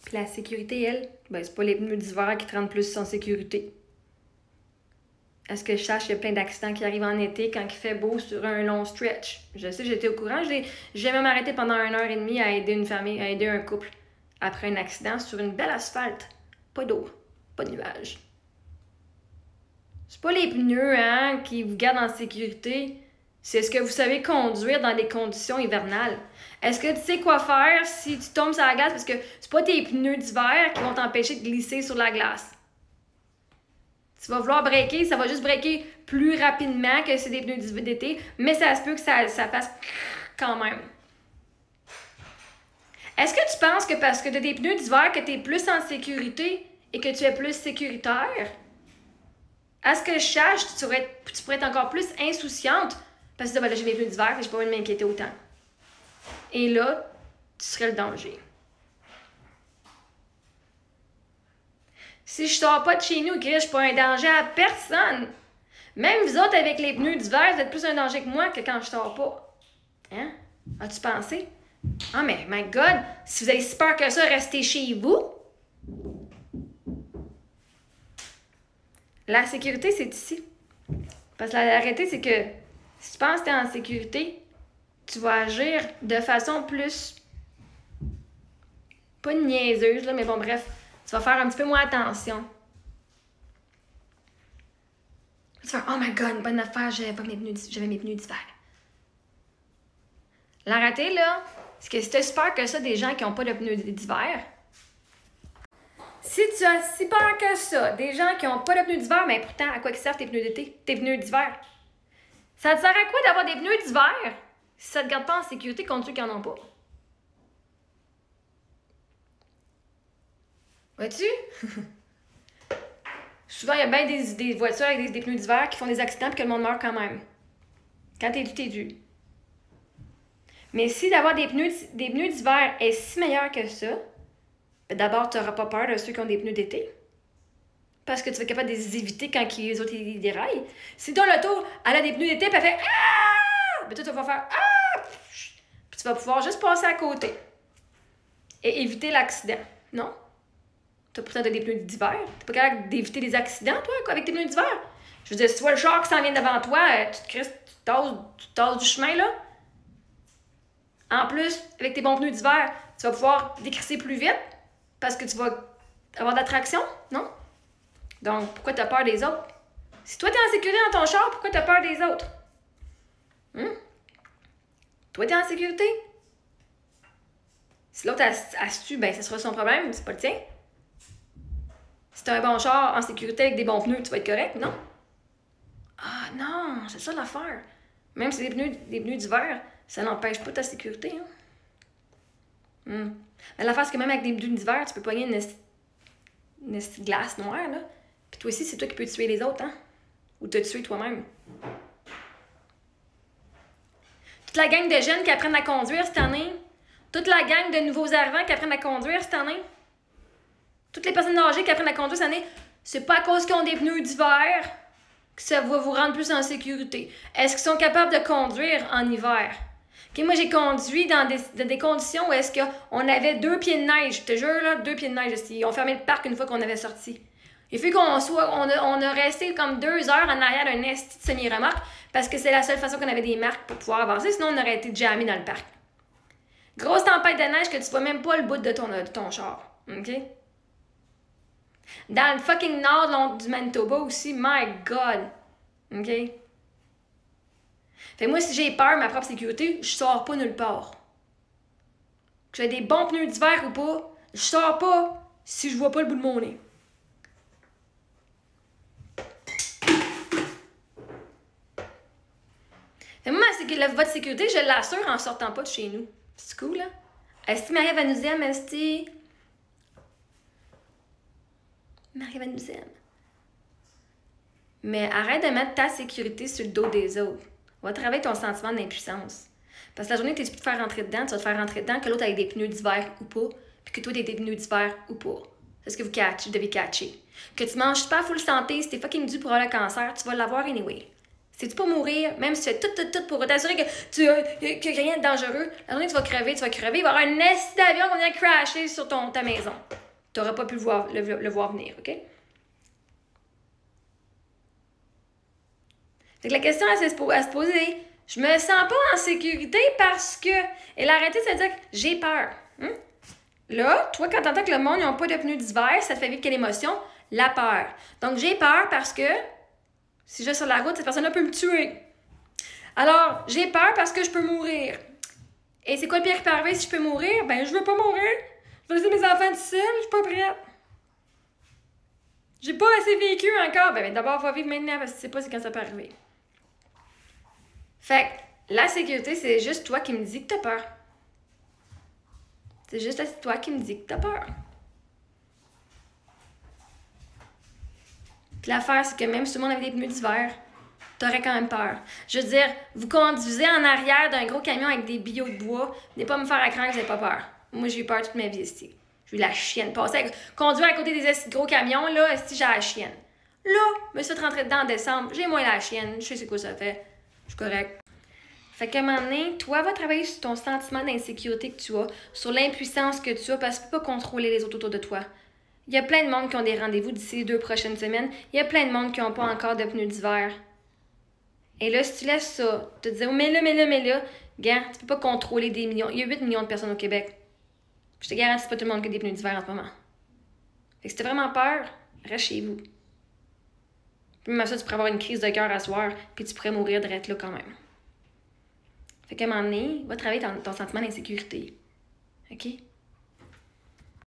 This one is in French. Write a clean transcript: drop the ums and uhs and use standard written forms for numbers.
Puis la sécurité, elle, ben c'est pas les pneus d'hiver qui te rendent plus en sécurité. À ce que je sache, il y a plein d'accidents qui arrivent en été quand il fait beau sur un long stretch. Je sais, j'étais au courant. J'ai même arrêté pendant 1 heure et demie à aider une famille, à aider un couple après un accident sur une belle asphalte. Pas d'eau, pas de nuages. C'est pas les pneus, hein, qui vous gardent en sécurité. C'est ce que vous savez conduire dans des conditions hivernales. Est-ce que tu sais quoi faire si tu tombes sur la glace? Parce que c'est pas tes pneus d'hiver qui vont t'empêcher de glisser sur la glace. Tu vas vouloir breaker, ça va juste breaker plus rapidement que c'est des pneus d'été, mais ça se peut que ça fasse quand même. Est-ce que tu penses que parce que tu as des pneus d'hiver que tu es plus en sécurité et que tu es plus sécuritaire? À ce que je sache, tu pourrais être encore plus insouciante parce que là, j'ai mes pneus d'hiver et je n'ai pas envie de m'inquiéter autant. Et là, tu serais le danger. Si je sors pas de chez nous, Chris, je suis pas un danger à personne. Même vous autres, avec les pneus d'hiver, vous êtes plus un danger que moi que quand je sors pas. Hein? As-tu pensé? Ah, mais, my God, si vous avez si peur que ça, restez chez vous. La sécurité, c'est ici. Parce que la réalité, c'est que si tu penses que tu es en sécurité, tu vas agir de façon plus... pas niaiseuse, là, mais bon, bref, tu vas faire un petit peu moins attention. Tu vas faire, oh my God, bonne affaire, j'avais mes pneus d'hiver. La réalité, là, c'est que si tu as si peur que ça des gens qui n'ont pas de pneus d'hiver, si tu as si peur que ça des gens qui n'ont pas de pneus d'hiver, mais pourtant, à quoi ils servent tes pneus d'été, tes pneus d'hiver? Ça te sert à quoi d'avoir des pneus d'hiver si ça ne te garde pas en sécurité contre ceux qui n'en ont pas? Vois-tu? Souvent, il y a bien des voitures avec des pneus d'hiver qui font des accidents et que le monde meurt quand même. Quand t'es dû, t'es dû. Mais si d'avoir des pneus d'hiver est si meilleur que ça, ben d'abord, tu n'auras pas peur de ceux qui ont des pneus d'été. Parce que tu vas être capable de les éviter quand les autres ils déraillent. Si ton auto, elle a des pneus d'été, puis elle fait ah! Ben toi, tu vas faire ah! Puis tu vas pouvoir juste passer à côté. Et éviter l'accident. Non? Tu as pourtant des pneus d'hiver. Tu n'es pas capable d'éviter des accidents, toi, avec tes pneus d'hiver. Je veux dire, si tu vois le char qui s'en vient devant toi, tu te tasses du chemin, là. En plus, avec tes bons pneus d'hiver, tu vas pouvoir décrisser plus vite parce que tu vas avoir d'attraction, non? Donc, pourquoi tu as peur des autres? Si toi, tu es en sécurité dans ton char, pourquoi tu as peur des autres? Toi, tu es en sécurité? Si l'autre a su, ben, ça sera son problème, c'est pas le tien. Si tu as un bon char en sécurité avec des bons pneus, tu vas être correct, non? Ah non, c'est ça l'affaire. Même si c'est des pneus d'hiver, ça n'empêche pas ta sécurité. Hein? Mais l'affaire, c'est que même avec des pneus d'hiver, tu peux pogner une glace noire, là. Puis toi aussi, c'est toi qui peux tuer les autres, hein? Ou te tuer toi-même. Toute la gang de jeunes qui apprennent à conduire cette année, toute la gang de nouveaux arrivants qui apprennent à conduire cette année, toutes les personnes âgées qui apprennent à conduire cette année, c'est pas à cause qu'ils ont des pneus d'hiver que ça va vous rendre plus en sécurité. Est-ce qu'ils sont capables de conduire en hiver? Okay, moi, j'ai conduit dans des conditions où est-ce qu'on avait 2 pieds de neige. Je te jure, là, 2 pieds de neige ici. Ils ont fermé le parc une fois qu'on avait sorti. Il fait on a resté comme 2 heures en arrière d'un esti de semi-remorque parce que c'est la seule façon qu'on avait des marques pour pouvoir avancer. Sinon, on aurait été jammé dans le parc. Grosse tempête de neige que tu vois même pas le bout de ton char. OK? Dans le fucking nord du Manitoba aussi, my God. OK? Fait que moi, si j'ai peur de ma propre sécurité, je sors pas nulle part. Que j'ai des bons pneus d'hiver ou pas, je sors pas si je vois pas le bout de mon nez. Fait que moi, votre sécurité, je l'assure en sortant pas de chez nous. C'est cool, là? Est-ce que Marie-Ève elle nous aime? Est-ce que... Marie-Ève elle nous aime. Mais arrête de mettre ta sécurité sur le dos des autres. On va travailler ton sentiment d'impuissance. Parce que la journée que tu peux te faire rentrer dedans, tu vas te faire rentrer dedans que l'autre ait des pneus d'hiver ou pas, puis que toi, tu aies des pneus d'hiver ou pas. C'est ce que vous devez catcher. Que tu manges pas full santé, si t'es fucking dû pour avoir le cancer, tu vas l'avoir anyway. C'est-tu pour mourir, même si tu fais tout pour t'assurer que rien de dangereux, la journée que tu vas crever, il va y avoir un esti d'avion qui va venir crasher sur ta maison. Tu n'auras pas pu le voir venir, OK? Fait que la question à se poser, je me sens pas en sécurité parce que... Et l'arrêter, ça veut dire que j'ai peur. Là, toi, quand t'entends que le monde n'a pas de pneus d'hiver, ça te fait vivre quelle émotion? La peur. Donc, j'ai peur parce que si je vais sur la route, cette personne-là peut me tuer. Alors, j'ai peur parce que je peux mourir. Et c'est quoi le pire qui peut arriver si je peux mourir? Ben, je veux pas mourir. Je vais laisser mes enfants tout seuls, je suis pas prête. J'ai pas assez vécu encore. Ben d'abord, faut vivre maintenant parce que tu sais pas quand ça peut arriver. Fait que la sécurité, c'est juste toi qui me dis que t'as peur. C'est juste toi qui me dis que t'as peur. Puis l'affaire, c'est que même si tout le monde avait des pneus d'hiver, t'aurais quand même peur. Je veux dire, vous conduisez en arrière d'un gros camion avec des billots de bois, venez pas me faire accroire que vous n'avez pas peur. Moi, j'ai eu peur toute ma vie ici. J'ai eu la chienne. Conduire à côté des gros camions, là, si j'ai la chienne. Là, je me suis fait rentrer dedans en décembre, j'ai moins la chienne, je sais c'est quoi ça fait. Je suis correcte. Fait qu'à un moment donné, toi, va travailler sur ton sentiment d'insécurité que tu as, sur l'impuissance que tu as, parce que tu peux pas contrôler les autres autour de toi. Il y a plein de monde qui ont des rendez-vous d'ici les 2 prochaines semaines. Il y a plein de monde qui n'ont pas encore de pneus d'hiver. Et là, si tu laisses ça, te dire, oh, mais là, gars, tu peux pas contrôler des millions. Il y a 8 millions de personnes au Québec. Je te garantis, c'est pas tout le monde qui a des pneus d'hiver en ce moment. Fait que si t'as vraiment peur, reste chez vous. Puis même ça, tu pourrais avoir une crise de cœur à soir, puis tu pourrais mourir d'être là quand même. Fait qu'à un moment donné, va travailler ton sentiment d'insécurité. OK?